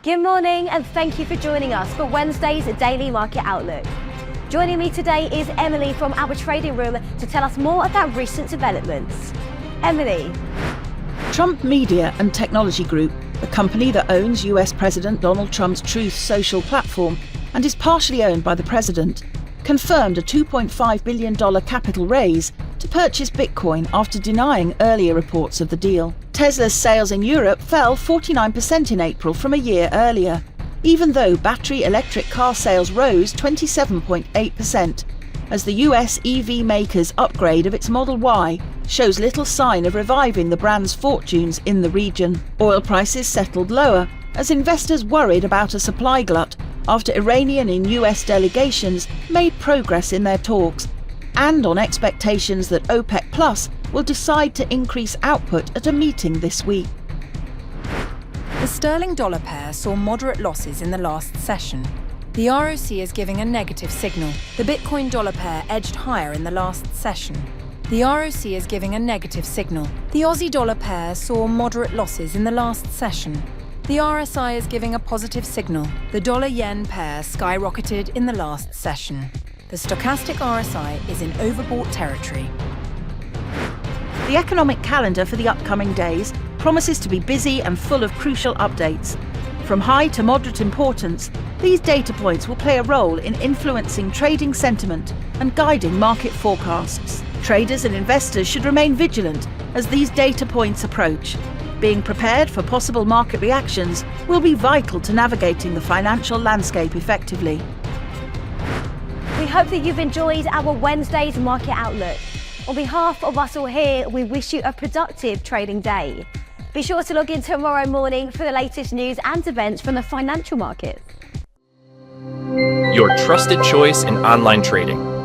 Good morning and thank you for joining us for Wednesday's Daily Market Outlook. Joining me today is Emily from our trading room to tell us more about recent developments. Emily. Trump Media and Technology Group, the company that owns US President Donald Trump's Truth Social platform and is partially owned by the president, confirmed a $2.5 billion capital raise to purchase Bitcoin after denying earlier reports of the deal. Tesla's sales in Europe fell 49% in April from a year earlier, even though battery electric car sales rose 27.8%, as the US EV maker's upgrade of its Model Y shows little sign of reviving the brand's fortunes in the region. Oil prices settled lower as investors worried about a supply glut after Iranian and US delegations made progress in their talks, and on expectations that OPEC Plus will decide to increase output at a meeting this week. The sterling dollar pair saw moderate losses in the last session. The ROC is giving a negative signal. The Bitcoin dollar pair edged higher in the last session. The ROC is giving a negative signal. The Aussie dollar pair saw moderate losses in the last session. The RSI is giving a positive signal. The dollar-yen pair skyrocketed in the last session. The stochastic RSI is in overbought territory. The economic calendar for the upcoming days promises to be busy and full of crucial updates. From high to moderate importance, these data points will play a role in influencing trading sentiment and guiding market forecasts. Traders and investors should remain vigilant as these data points approach. Being prepared for possible market reactions will be vital to navigating the financial landscape effectively. We hope that you've enjoyed our Wednesday's Market Outlook. On behalf of us all here, we wish you a productive trading day. Be sure to log in tomorrow morning for the latest news and events from the financial markets. Your trusted choice in online trading.